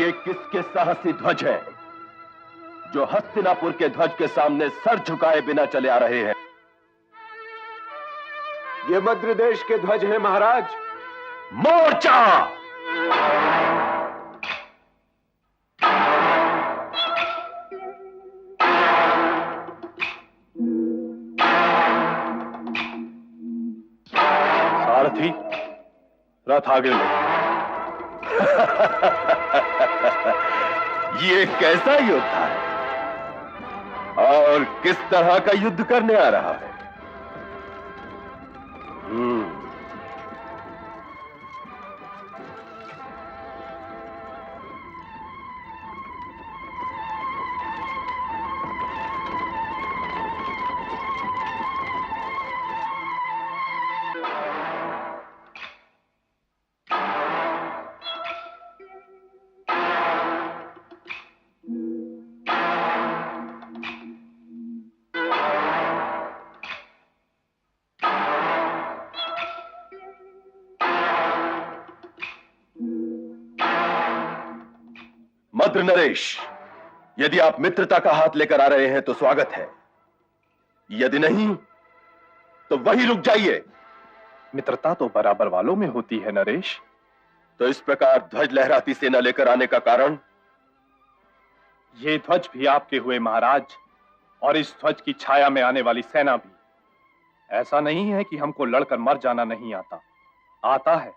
ये किसके साहसी ध्वज हैं जो हस्तिनापुर के ध्वज के सामने सर झुकाए बिना चले आ रहे हैं? ये मद्र देश के ध्वज हैं महाराज। मोर्चा! सारथी, रथ आगे ले। ये कैसा योद्धा है और किस तरह का युद्ध करने आ रहा है? मद्र नरेश, यदि आप मित्रता का हाथ लेकर आ रहे हैं तो स्वागत है, यदि नहीं तो वहीं रुक जाइए। मित्रता तो बराबर वालों में होती है नरेश। तो इस प्रकार ध्वज लहराती सेना लेकर आने का कारण? ये ध्वज भी आपके हुए महाराज, और इस ध्वज की छाया में आने वाली सेना भी। ऐसा नहीं है कि हमको लड़कर मर जाना नहीं आता, आता है।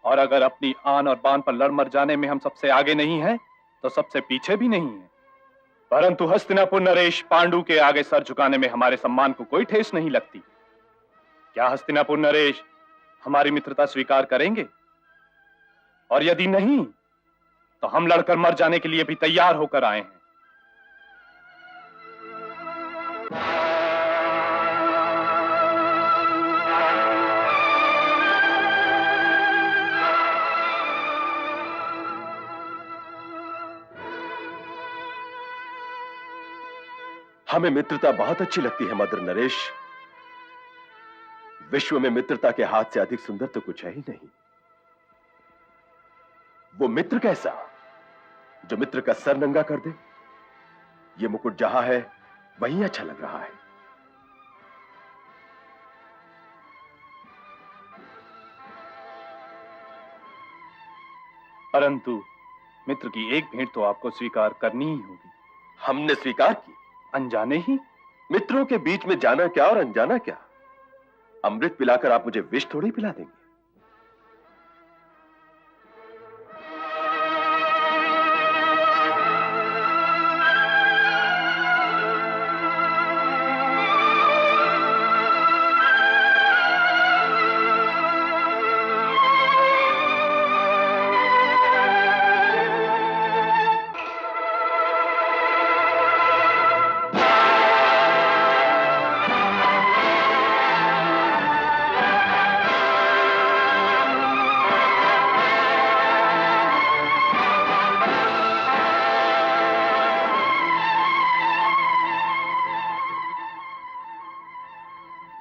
और अगर अपनी आन और बान पर लड़ मर जाने में हम सबसे आगे नहीं हैं, तो सबसे पीछे भी नहीं है। परंतु हस्तिनापुर नरेश, पांडु के आगे सर झुकाने में हमारे सम्मान को कोई ठेस नहीं लगती। क्या हस्तिनापुर नरेश हमारी मित्रता स्वीकार करेंगे? और यदि नहीं तो हम लड़कर मर जाने के लिए भी तैयार होकर आए हैं। हमें मित्रता बहुत अच्छी लगती है मद्र नरेश। विश्व में मित्रता के हाथ से अधिक सुंदर तो कुछ है ही नहीं। वो मित्र कैसा जो मित्र का सर नंगा कर दे? ये मुकुट जहां है वहीं अच्छा लग रहा है। परंतु मित्र की एक भेंट तो आपको स्वीकार करनी ही होगी। हमने स्वीकार की, अनजाने ही। मित्रों के बीच में जाना क्या और अनजाना क्या? अमृत पिलाकर आप मुझे विष थोड़ी पिला देंगे।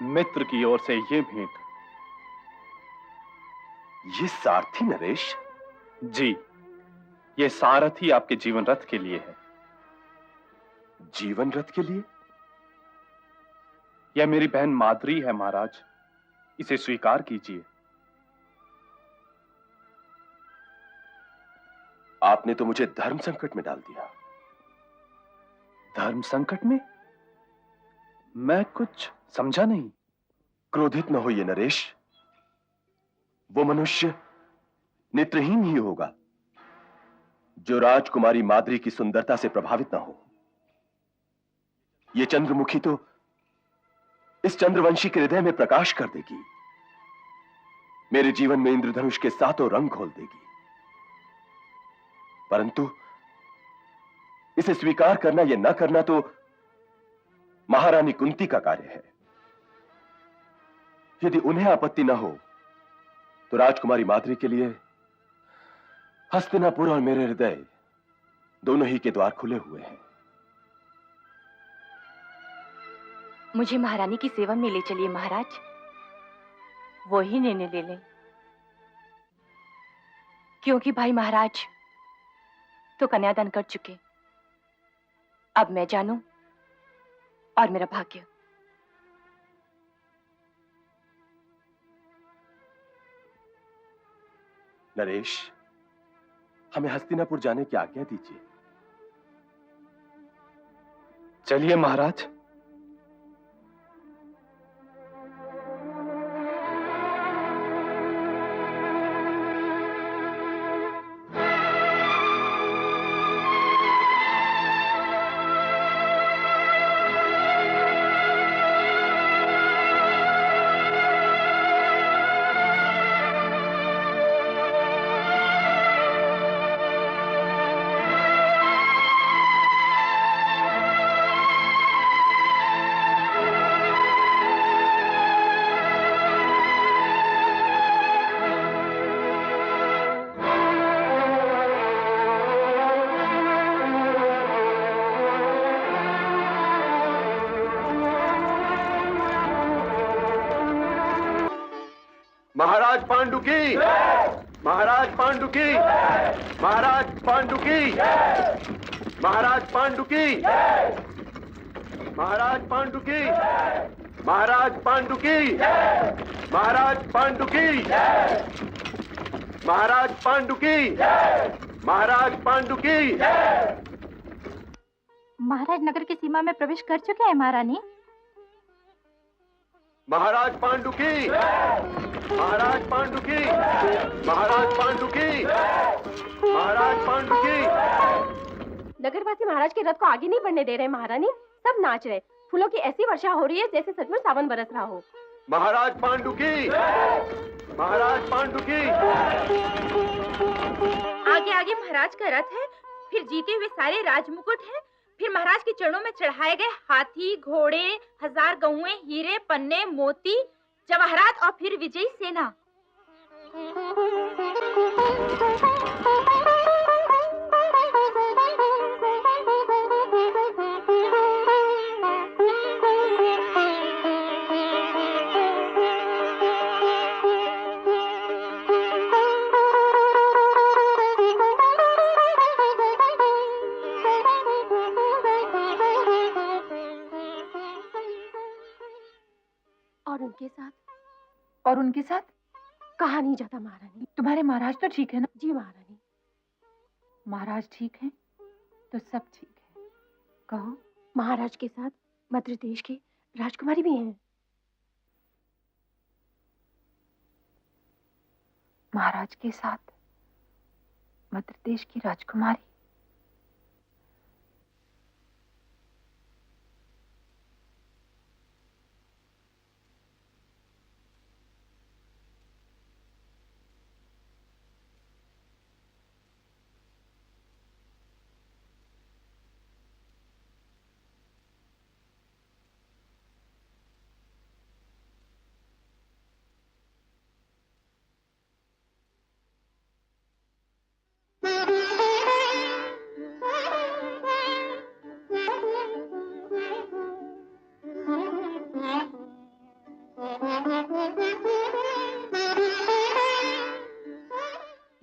मित्र की ओर से ये भेंट। ये सारथी नरेश? जी, ये सारथी आपके जीवन रथ के लिए है। जीवन रथ के लिए? यह मेरी बहन माद्री है महाराज, इसे स्वीकार कीजिए। आपने तो मुझे धर्म संकट में डाल दिया। धर्म संकट में? मैं कुछ समझा नहीं। क्रोधित न होइए नरेश। वो मनुष्य नेत्रहीन ही होगा जो राजकुमारी माद्री की सुंदरता से प्रभावित न हो। ये चंद्रमुखी तो इस चंद्रवंशी के हृदय में प्रकाश कर देगी, मेरे जीवन में इंद्रधनुष के सातों रंग खोल देगी। परंतु इसे स्वीकार करना या न करना तो महारानी कुंती का कार्य है। यदि उन्हें आपत्ति न हो तो राजकुमारी माद्री के लिए हस्तिनापुर और मेरे हृदय दोनों ही के द्वार खुले हुए हैं। मुझे महारानी की सेवा में ले चलिए महाराज, वो ही निर्णय ले लें। क्योंकि भाई महाराज, तो कन्यादान कर चुके। अब मैं जानूं और मेरा भाग्य। नरेश, हमें हस्तिनापुर जाने की आज्ञा दीजिए। चलिए महाराज। महाराज पांडु की, महाराज पांडु की, महाराज पांडु की, महाराज पांडु की, महाराज पांडु की, महाराज पांडु की, महाराज पांडु की, महाराज पांडु की, महाराज पांडु की। महाराज नगर की सीमा में प्रवेश कर चुके हैं महारानी। महाराज पांडु की, महाराज पांडु की, महाराज पांडु की, महाराज पांडु की। नगरवासी महाराज के रथ को आगे नहीं बढ़ने दे रहे महारानी। सब नाच रहे, फूलों की ऐसी वर्षा हो रही है जैसे सचमुच सावन बरस रहा हो। महाराज पांडु की, महाराज पांडु की। आगे आगे महाराज का रथ है, फिर जीते हुए सारे राजमुकुट हैं, फिर महाराज के चरणों में चढ़ाए गए हाथी, घोड़े, 1000 गौएं, हीरे, पन्ने, मोती, जवाहरात और फिर विजयी सेना। और उनके साथ कहा नहीं जाता महारानी। तुम्हारे महाराज तो ठीक है ना? जी महारानी। महाराज ठीक हैं तो सब ठीक है। कहो। महाराज के साथ मध्य देश की राजकुमारी भी हैं। महाराज के साथ मध्य देश की राजकुमारी।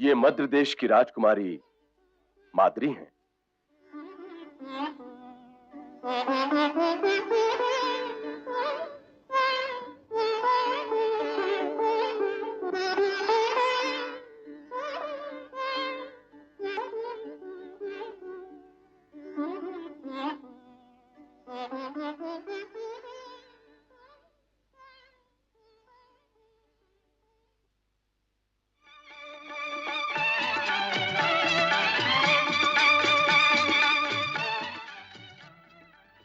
ये मध्य देश की राजकुमारी माद्री हैं।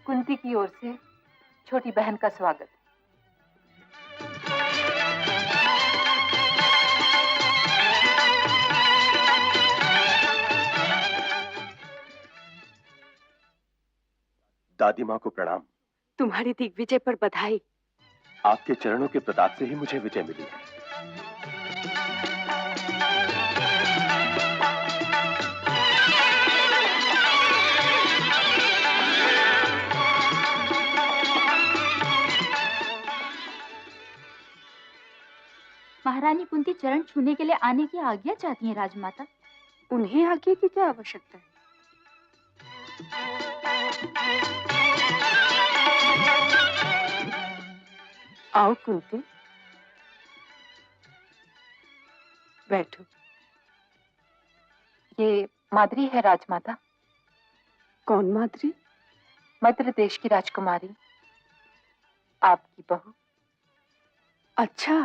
कुंती की ओर से छोटी बहन का स्वागत। दादी माँ को प्रणाम। तुम्हारी दिग्विजय पर बधाई। आपके चरणों के प्रताप से ही मुझे विजय मिली है। महारानी कुंती चरण छूने के लिए आने की आज्ञा चाहती हैं राजमाता। उन्हें आज्ञा की क्या आवश्यकता है? आओ कुंती, बैठो। ये माद्री है राजमाता। कौन माद्री? मध्य देश की राजकुमारी, आपकी बहू। अच्छा,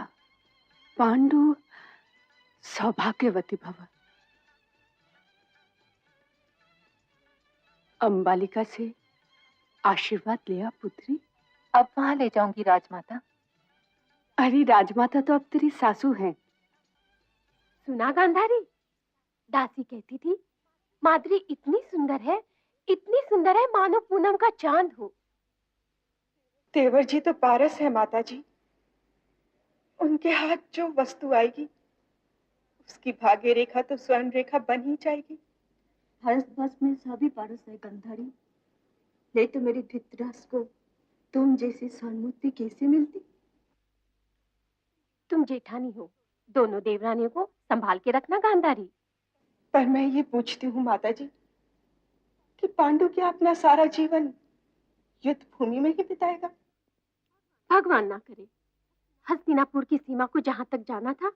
पांडु, सौभाग्यवती भव। अंबालिका से आशीर्वाद लिया पुत्री? अब वहां ले जाऊंगी राजमाता। अरे राजमाता तो अब तेरी सासू हैं। सुना गांधारी, दासी कहती थी माद्री इतनी सुंदर है मानो पूनम का चांद हो। तेवर जी तो पारस है माता जी। उनके हाथ जो वस्तु आएगी उसकी भाग्य रेखा तो स्वर्ण रेखा बन ही जाएगी। हर्ष बस में सभी पारस है गंधारी, नहीं तो मेरी धृतराष्ट्र को तुम जैसी सन्मुक्ति कैसे मिलती? तुम जेठानी हो, दोनों देवरानियों को संभाल के रखना गांधारी। पर मैं ये पूछती हूँ माता जी कि पांडु क्या अपना सारा जीवन युद्ध भूमि में ही बिताएगा? भगवान ना करे। हस्तिनापुर की सीमा को जहां तक जाना था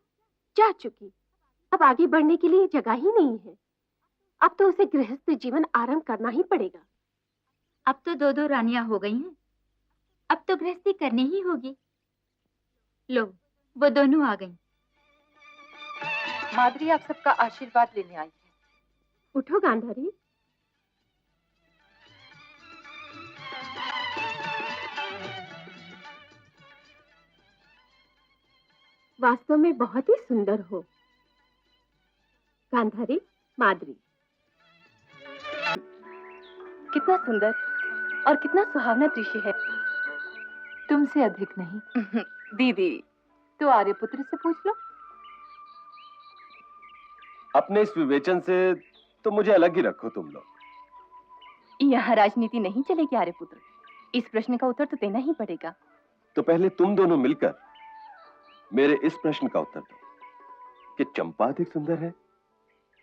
जा चुकी, अब आगे बढ़ने के लिए जगह ही नहीं है। अब तो उसे गृहस्थ जीवन आरंभ करना ही पड़ेगा। अब तो दो दो रानियां हो गई हैं, अब तो गृहस्थी करनी ही होगी। लो, वो दोनों आ गई। माद्री आप सबका आशीर्वाद लेने आई है। उठो गांधारी। वास्तव में बहुत ही सुंदर हो गांधारी। माद्री कितना सुंदर और कितना सुहावना दृश्य है। तुमसे अधिक नहीं। दीदी, तो आर्यपुत्र से पूछ लो। अपने इस विवेचन से तो मुझे अलग ही रखो तुम लोग। यहाँ राजनीति नहीं चलेगी आर्यपुत्र, इस प्रश्न का उत्तर तो देना ही पड़ेगा। तो पहले तुम दोनों मिलकर मेरे इस प्रश्न का उत्तर दो कि चंपा अधिक सुंदर है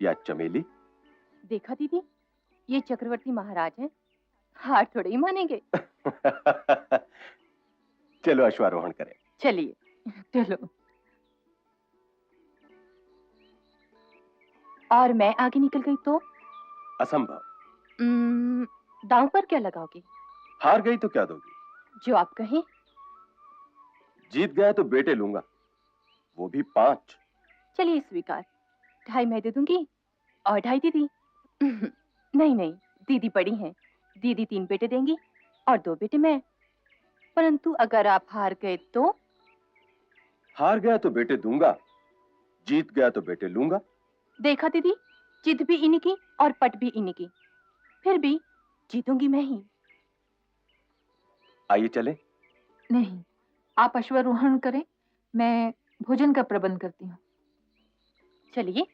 या चमेली? देखा दीदी, ये चक्रवर्ती महाराज हैं, हार थोड़े ही मानेंगे। चलो अश्वारोहण करें। चलिए चलो। और मैं आगे निकल गई तो? असंभव। दांव पर क्या लगाओगे? हार गई तो क्या दोगी? जो आप कहें। जीत गया तो बेटे लूंगा, वो भी 5। चलिए स्वीकार। 2.5 मैं दे दूंगी और 2.5 दीदी। नहीं नहीं, दीदी बड़ी हैं, दीदी 3 बेटे देंगी और 2 बेटे मैं। परंतु अगर आप हार गए तो? हार गया तो बेटे दूंगा, जीत गया तो बेटे लूंगा। देखा दीदी, जिद भी इन्हीं की और पट भी इन्हीं की, फिर भी जीतूंगी मैं ही। आइए चलें। नहीं, आप अश्वारोहण करें, मैं भोजन का प्रबंध करती हूँ। चलिए।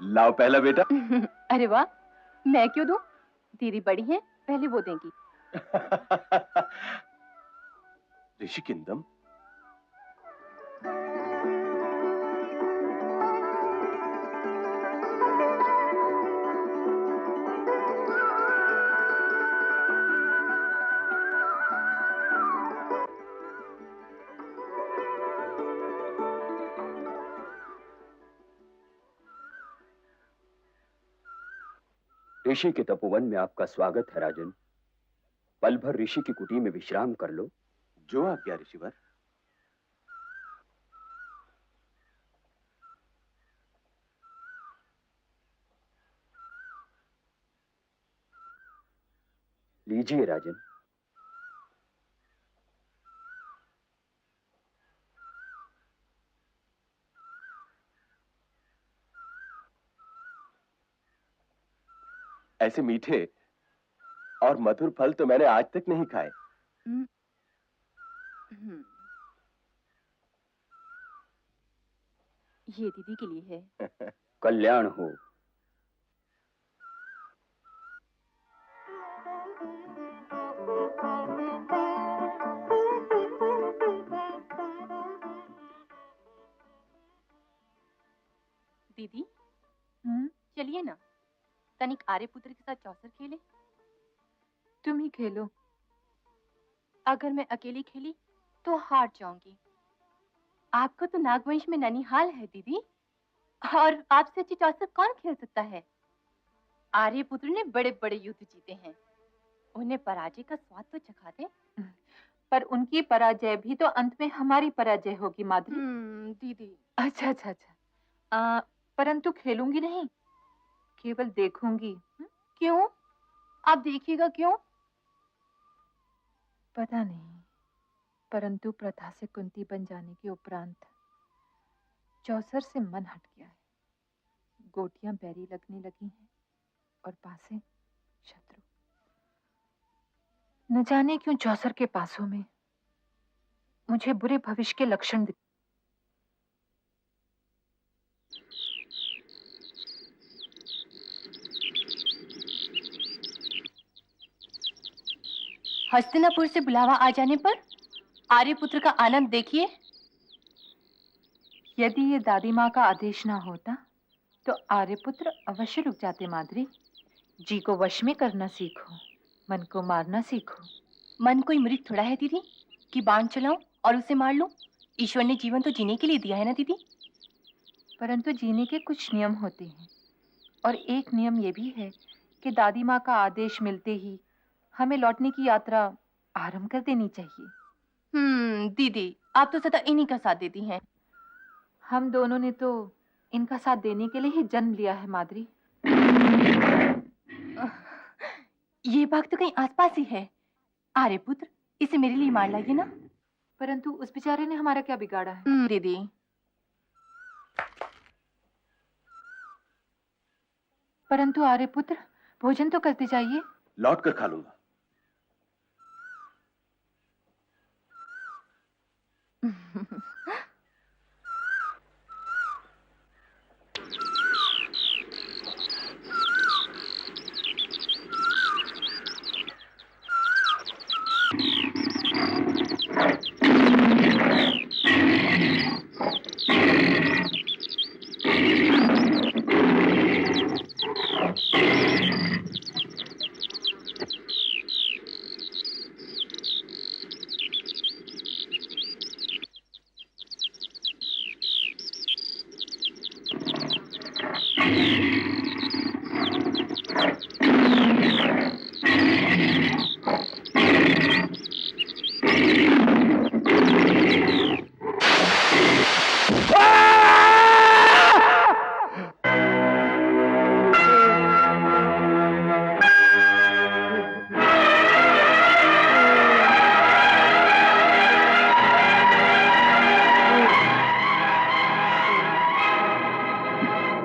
लाओ पहला बेटा। अरे वाह, मैं क्यों दूं? दीदी बड़ी हैं, पहले वो देंगी। ऋषिकिंदम, ऋषि के तपोवन में आपका स्वागत है राजन। पल भर ऋषि की कुटी में विश्राम कर लो। जो आज्ञा ऋषिवर। लीजिए राजन। ऐसे मीठे और मधुर फल तो मैंने आज तक नहीं खाए। ये दीदी के लिए है। कल्याण हो। दीदी, चलिए ना, तनिक आर्यपुत्र के साथ चौसर खेले। तुम ही खेलो। अगर मैं अकेली खेली तो हार जाऊंगी। आपको तो नागवंश में ननिहाल है दीदी, और आपसे अच्छी चौसर कौन खेल सकता है? आर्यपुत्र ने बड़े बड़े युद्ध जीते हैं, उन्हें पराजय का स्वाद तो चखा दे। पर उनकी पराजय भी तो अंत में हमारी पराजय होगी माधुरी। दीदी। अच्छा अच्छा अच्छा, परंतु खेलूंगी नहीं, केवल देखूंगी। क्यों? आप देखिएगा क्यों? पता नहीं, परंतु प्रथा से कुंती बन जाने के उपरांत चौसर से मन हट गया है। गोटियां बैरी लगने लगी हैं और पासे शत्रु। न जाने क्यों चौसर के पासों में मुझे बुरे भविष्य के लक्षण दिख। हस्तिनापुर से बुलावा आ जाने पर आर्यपुत्र का आनंद देखिए। यदि ये दादी माँ का आदेश ना होता तो आर्यपुत्र अवश्य रुक जाते माधुरी। जी को वश में करना सीखो, मन को मारना सीखो। मन कोई मृग थोड़ा है दीदी कि बाण चलाऊं और उसे मार लूं। ईश्वर ने जीवन तो जीने के लिए दिया है ना दीदी। परंतु जीने के कुछ नियम होते हैं, और एक नियम ये भी है कि दादी माँ का आदेश मिलते ही हमें लौटने की यात्रा आरंभ कर देनी चाहिए। दीदी, आप तो सदा इन्हीं का साथ देती हैं। हम दोनों ने तो इनका साथ देने के लिए ही जन्म लिया है माधुरी। ये बाग तो कहीं आसपास ही है। आर्यपुत्र, इसे मेरे लिए मार लाइए ना। परंतु उस बेचारे ने हमारा क्या बिगाड़ा है? दीदी, परंतु आर्यपुत्र, भोजन तो करते जाइए। लौट कर खा लूंगा।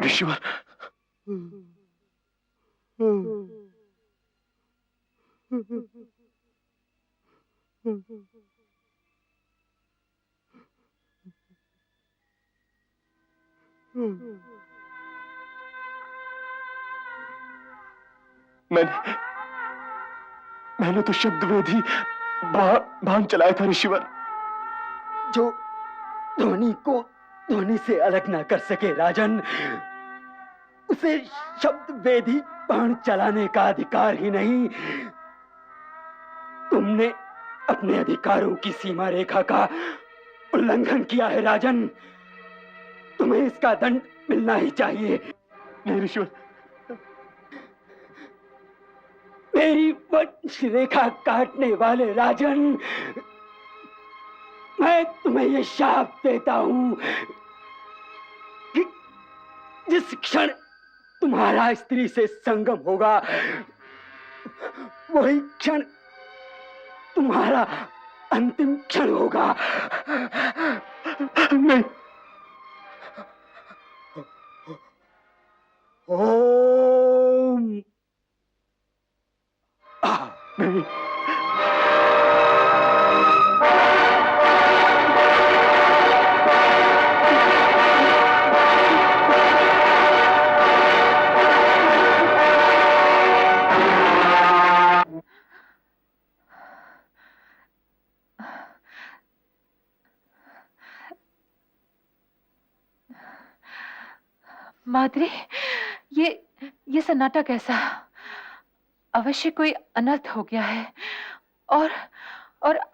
ऋषिवर, मैंने तो शब्द वेदी बाण चलाया था ऋषिवर। जो ध्वनि को ध्वनि से अलग ना कर सके राजन, उसे शब्द वेदी बाण चलाने का अधिकार ही नहीं। तुमने अपने अधिकारों की सीमा रेखा का उल्लंघन किया है राजन। तुम्हें इसका दंड मिलना ही चाहिए। नहीं ऋषिवर, मेरी वंश रेखा काटने वाले राजन, मैं तुम्हें यह शाप देता हूं कि जिस क्षण तुम्हारा स्त्री से संगम होगा, वही क्षण तुम्हारा अंतिम क्षण होगा। नहीं। ओम। नहीं। माद्री, ये सन्नाटा कैसा? अवश्य कोई अनर्थ हो गया है। और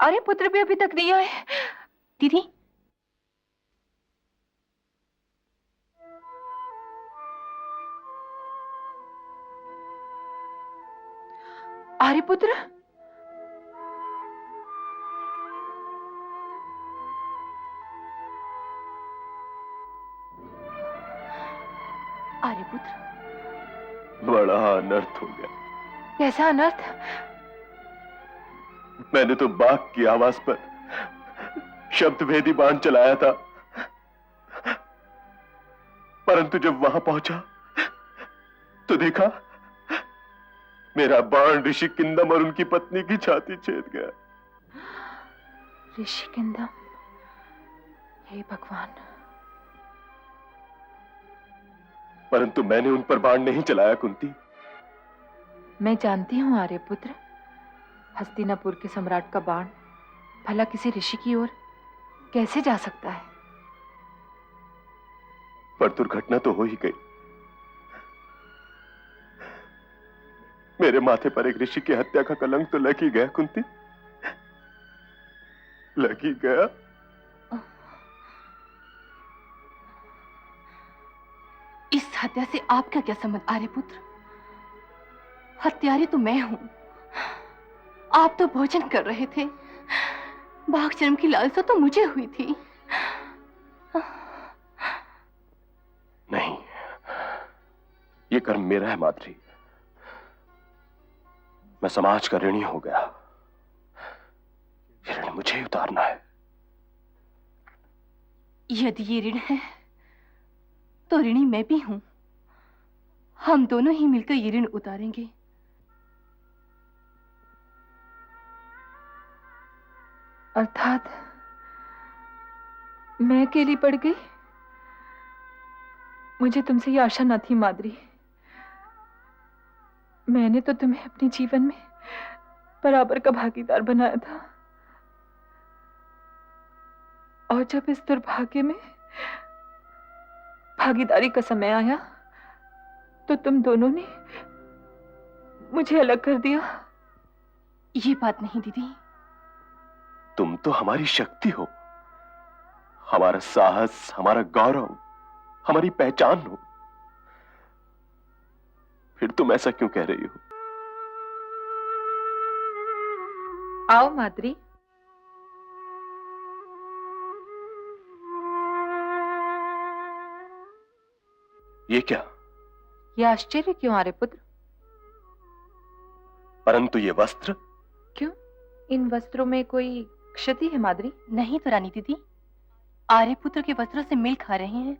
आर्यपुत्र भी अभी तक नहीं आए। दीदी, आर्यपुत्र? आर्यपुत्र, बड़ा अनर्थ हो गया। कैसा अनर्थ? मैंने तो बाघ की आवाज पर शब्द भेदी बाण चलाया था, परंतु जब वहां पहुंचा तो देखा मेरा बाण ऋषि किंदम और उनकी पत्नी की छाती छेद गया। ऋषि किंदम, हे भगवान! परंतु मैंने उन पर बाण नहीं चलाया कुंती। मैं जानती हूं आर्यपुत्र, हस्तिनापुर के सम्राट का बाण भला किसी ऋषि की ओर कैसे जा सकता है? पर दुर्घटना तो हो ही गई। मेरे माथे पर एक ऋषि की हत्या का कलंक तो लग ही गया कुंती, लग ही गया। इस हत्या से आपका क्या संबंध आर्यपुत्र? हत्यारी तो मैं हूं। आप तो भोजन कर रहे थे। बाघ जन्म की लालसा तो मुझे हुई थी। नहीं, ये कर्म मेरा है माद्री। मैं समाज का ऋणी हो गया। ये ऋण मुझे ही उतारना है। यदि ये ऋण है तो ऋणी मैं भी हूं। हम दोनों ही मिलकर ये ऋण उतारेंगे। अर्थात मैं अकेली पड़ गई? मुझे तुमसे ये आशा न थी माद्री। मैंने तो तुम्हें अपने जीवन में बराबर का भागीदार बनाया था, और जब इस दुर्भाग्य में भागीदारी का समय आया तो तुम दोनों ने मुझे अलग कर दिया। ये बात नहीं दीदी। तुम तो हमारी शक्ति हो, हमारा साहस, हमारा गौरव, हमारी पहचान हो। फिर तुम ऐसा क्यों कह रही हो? आओ माद्री। ये क्या? ये आश्चर्य क्यों आर्यपुत्र? परंतु ये वस्त्र? क्यों, इन वस्त्रों में कोई क्षति है माद्री? नहीं तो रानी दीदी, आर्यपुत्र के वस्त्रों से मेल खा रहे हैं।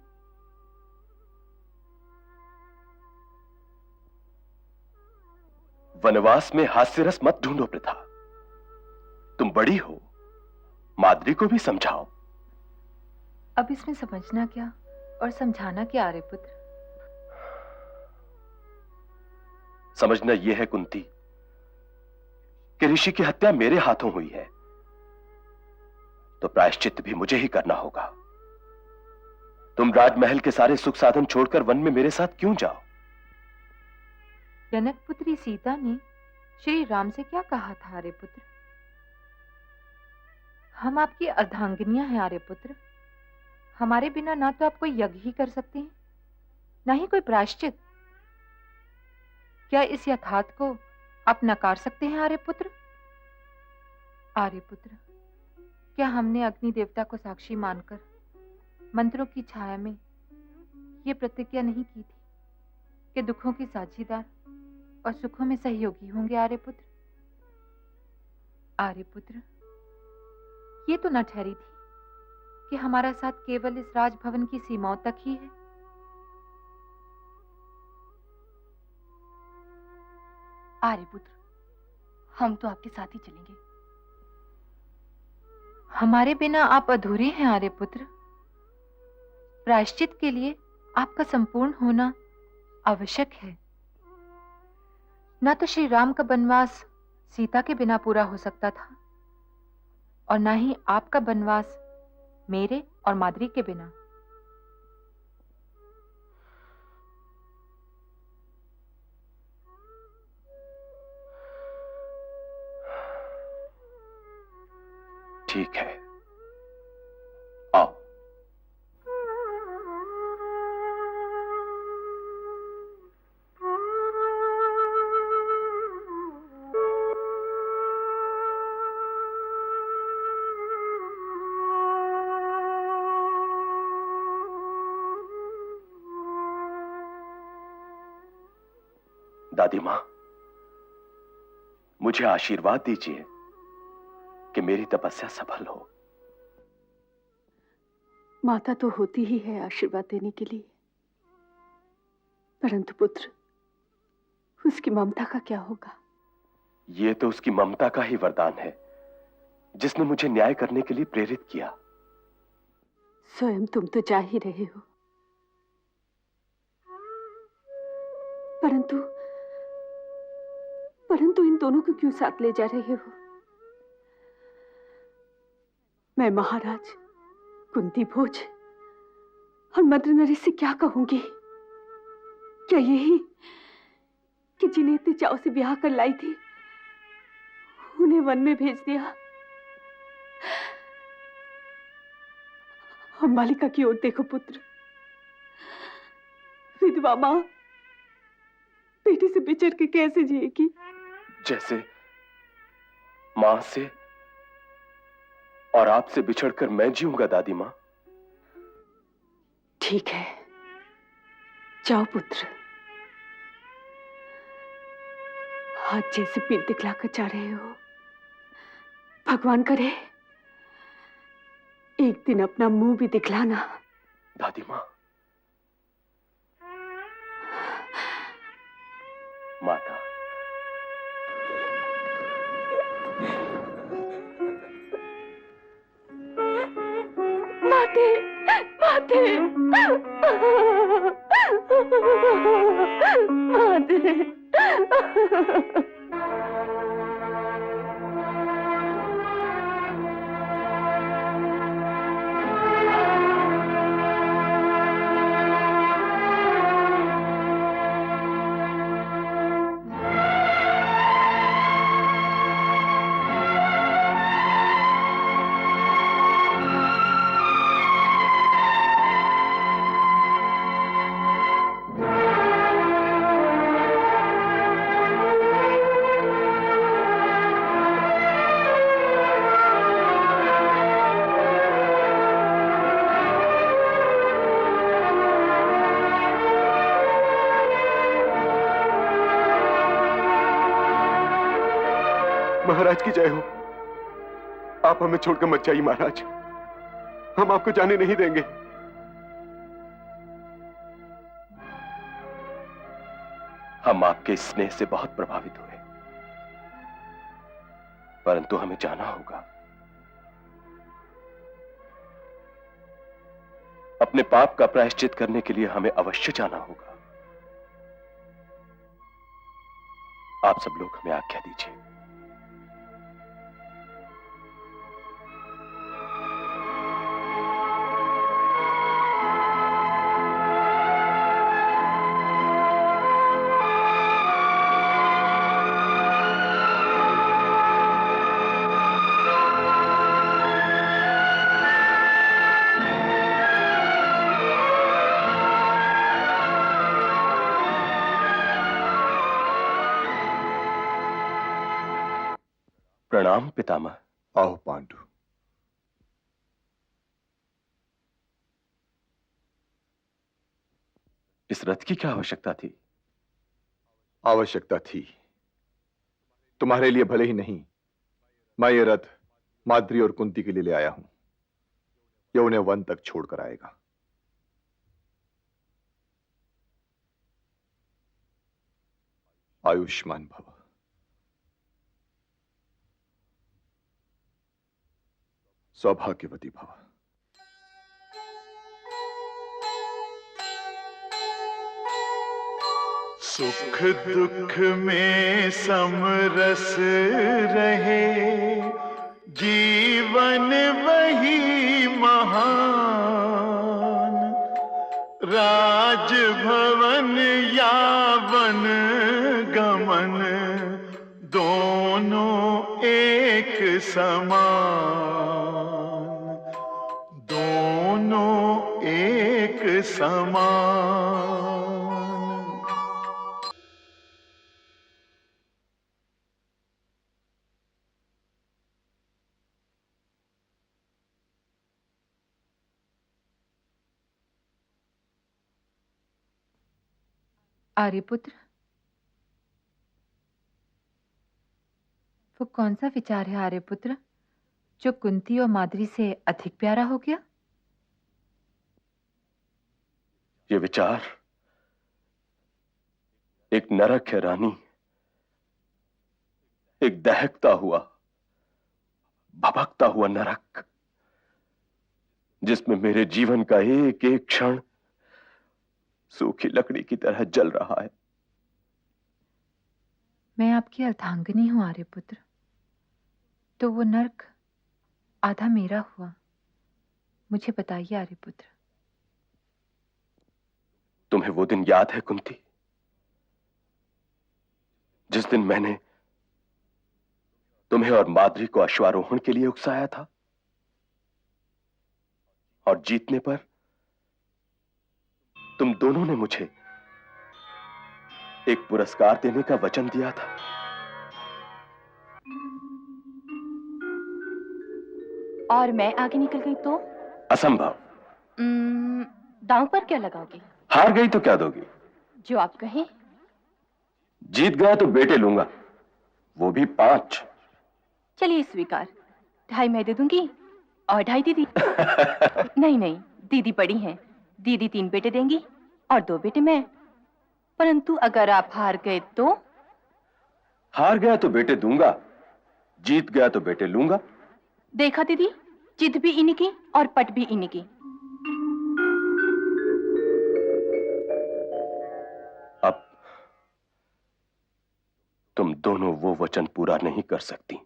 वनवास में हास्य रस मत ढूंढो प्रथा। तुम बड़ी हो, माद्री को भी समझाओ। अब इसमें समझना क्या? और समझाना क्या आर्यपुत्र? समझना यह है कुंती कि ऋषि की हत्या मेरे हाथों हुई है, तो प्रायश्चित भी मुझे ही करना होगा। तुम राजमहल के सारे सुख साधन छोड़कर वन में मेरे साथ क्यों जाओ? जनक पुत्री सीता ने श्री राम से क्या कहा था आर्यपुत्र? हम आपकी अर्धांगिनियां हैं आर्यपुत्र। हमारे बिना ना तो आप कोई यज्ञ ही कर सकते हैं, ना ही कोई प्रायश्चित। क्या इस यथार्थ को आप नकार सकते हैं आर्यपुत्र? आर्यपुत्र, क्या हमने अग्नि देवता को साक्षी मानकर मंत्रों की छाया में ये प्रतिज्ञा नहीं की थी कि दुखों की साझीदार और सुखों में सहयोगी होंगे आर्यपुत्र? आर्यपुत्र, ये तो न ठहरी थी कि हमारा साथ केवल इस राजभवन की सीमाओं तक ही है। आर्यपुत्र, हम तो आपके साथ ही चलेंगे। हमारे बिना आप अधूरे हैं आर्यपुत्र। प्रायश्चित के लिए आपका संपूर्ण होना आवश्यक है। ना तो श्री राम का वनवास सीता के बिना पूरा हो सकता था, और ना ही आपका वनवास मेरे और माद्री के बिना। ठीक है, आओ। दादी मां, मुझे आशीर्वाद दीजिए कि मेरी तपस्या सफल हो। माता तो होती ही है आशीर्वाद देने के लिए, परंतु पुत्र, उसकी ममता का क्या होगा? यह तो उसकी ममता का ही वरदान है, जिसने मुझे न्याय करने के लिए प्रेरित किया। स्वयं तुम तो जा ही रहे हो, परंतु इन दोनों को क्यों साथ ले जा रहे हो? मैं महाराज, कुंती भोज और मद्र नरेश से क्या कहूंगी? क्या यही कि जिन्हें इतने चाव से ब्याह कर लाई थी, उन्हें वन में भेज दिया? अंबालिका की ओर देखो पुत्र। विधवा मां बेटी से बिछड़ के कैसे जिएगी? जैसे मां से और आपसे बिछड़कर मैं जीऊंगा दादी मां। ठीक है, जाओ पुत्र। हाथ जैसे पीठ दिखलाकर जा रहे हो, भगवान करे एक दिन अपना मुंह भी दिखलाना। दादी मां, माता, माते, माते, माते। महाराज की जय हो। आप हमें छोड़कर मत जाइए महाराज, हम आपको जाने नहीं देंगे। हम आपके स्नेह से बहुत प्रभावित हुए, परंतु हमें जाना होगा। अपने पाप का प्रायश्चित करने के लिए हमें अवश्य जाना होगा। आप सब लोग हमें आज्ञा दीजिए। प्रणाम पितामह। आओ पांडु। इस रथ की क्या आवश्यकता थी? आवश्यकता थी। तुम्हारे लिए भले ही नहीं, मैं ये रथ माद्री और कुंती के लिए ले आया हूं। ये उन्हें वन तक छोड़कर आएगा। आयुष्मान भव। सौभाग्यवती भव। सुख दुख में समरस रहे, जीवन वही महान। राजभवन या वन गमन, दोनों एक समान, दोनों एक समान। आर्यपुत्र, वो कौन सा विचार है आर्यपुत्र जो कुंती और माद्री से अधिक प्यारा हो गया? ये विचार एक नरक है रानी, एक दहकता हुआ, भभकता हुआ नरक, जिसमें मेरे जीवन का एक एक क्षण सूखी लकड़ी की तरह जल रहा है। मैं आपकी अर्धांगिनी हूं आर्यपुत्र, तो वो नरक आधा मेरा हुआ। मुझे बताइए आर्यपुत्र। तुम्हें वो दिन याद है कुंती, जिस दिन मैंने तुम्हें और माद्री को अश्वारोहण के लिए उकसाया था, और जीतने पर तुम दोनों ने मुझे एक पुरस्कार देने का वचन दिया था। और मैं आगे निकल गई तो? असंभव। दांव पर क्या लगाओगे? हार गई तो क्या दोगी? जो आप कहें। जीत गया तो बेटे लूंगा, वो भी 5। चलिए स्वीकार। 2.5 मैं दे दूंगी और 2.5 दीदी। नहीं नहीं, दीदी बड़ी हैं, दीदी 3 बेटे देंगी और 2 बेटे मैं। परंतु अगर आप हार गए तो? हार गया तो बेटे दूंगा, जीत गया तो बेटे लूंगा। देखा दीदी, जिद भी इन्हीं की और पट भी इन्हीं की। अब तुम दोनों वो वचन पूरा नहीं कर सकती।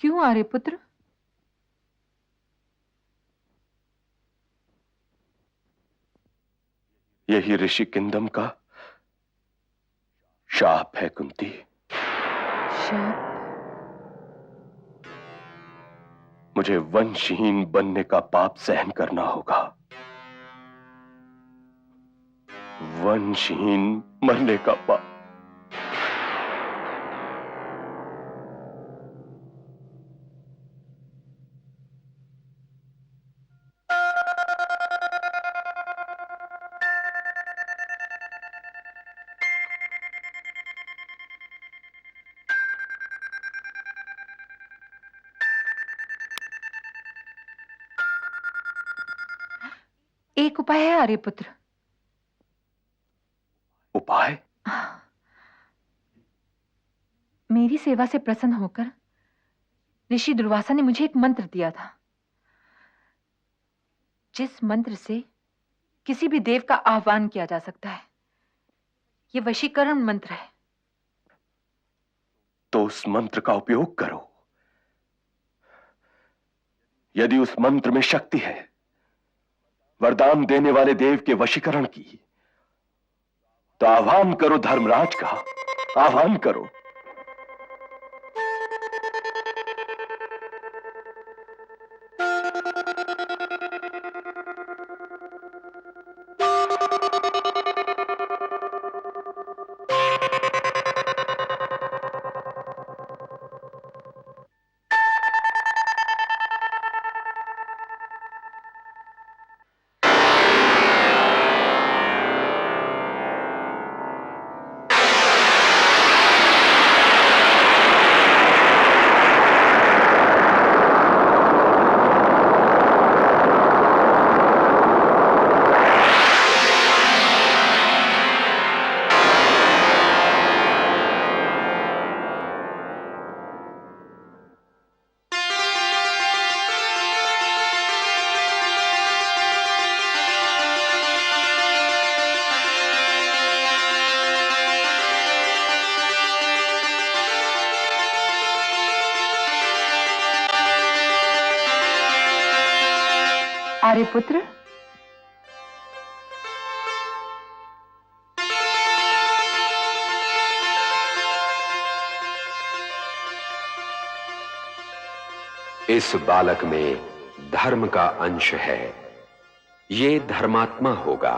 क्यों आर्यपुत्र? यही ऋषि किंदम का शाप है कुंती। शाप? मुझे वंशहीन बनने का पाप सहन करना होगा, वंशहीन मरने का पाप। एक उपाय है आर्यपुत्र। उपाय? मेरी सेवा से प्रसन्न होकर ऋषि दुर्वासा ने मुझे एक मंत्र दिया था। जिस मंत्र से किसी भी देव का आह्वान किया जा सकता है, ये वशीकरण मंत्र है। तो उस मंत्र का उपयोग करो। यदि उस मंत्र में शक्ति है, वरदान देने वाले देव के वशीकरण की, तो आह्वान करो धर्मराज का, आह्वान करो। आर्यपुत्र, इस बालक में धर्म का अंश है। ये धर्मात्मा होगा,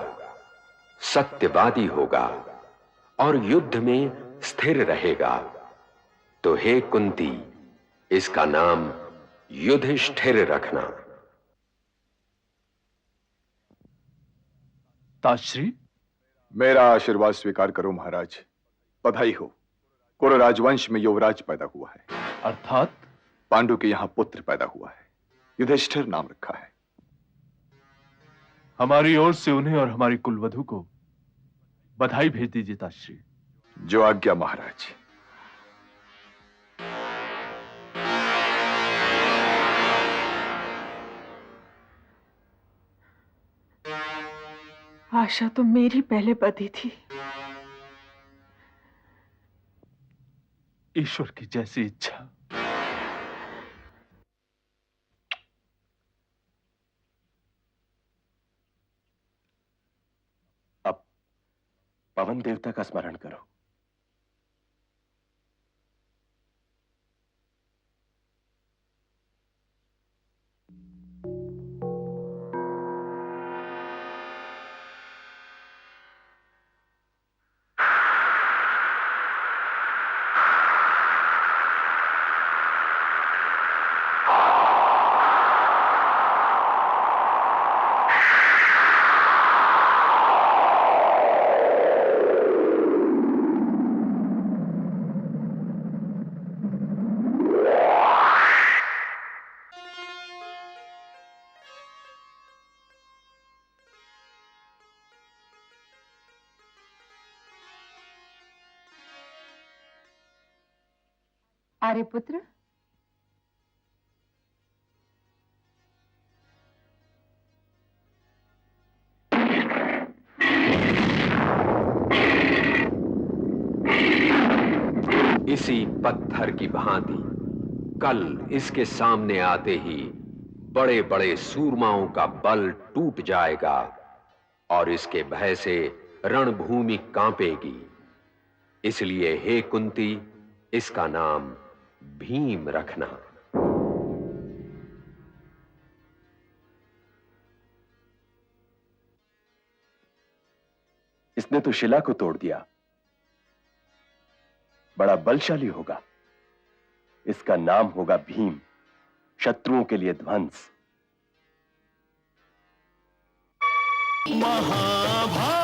सत्यवादी होगा और युद्ध में स्थिर रहेगा। तो हे कुंती, इसका नाम युधिष्ठिर रखना। ताश्री, मेरा आशीर्वाद स्वीकार करो महाराज। बधाई हो, कुरु राजवंश में युवराज पैदा हुआ है। अर्थात पांडु के यहां पुत्र पैदा हुआ है, युधिष्ठिर नाम रखा है। हमारी ओर से उन्हें और हमारी कुलवधू को बधाई भेज दीजिए ताश्री। जो आज्ञा महाराज। आशा तो मेरी पहले बधी थी। ईश्वर की जैसी इच्छा। अब पवन देवता का स्मरण करो। आर्यपुत्र, इसी पत्थर की भांति कल इसके सामने आते ही बड़े बड़े सूरमाओं का बल टूट जाएगा और इसके भय से रणभूमि कांपेगी। इसलिए हे कुंती, इसका नाम भीम रखना। इसने तो शिला को तोड़ दिया, बड़ा बलशाली होगा। इसका नाम होगा भीम, शत्रुओं के लिए ध्वंस। महाभारत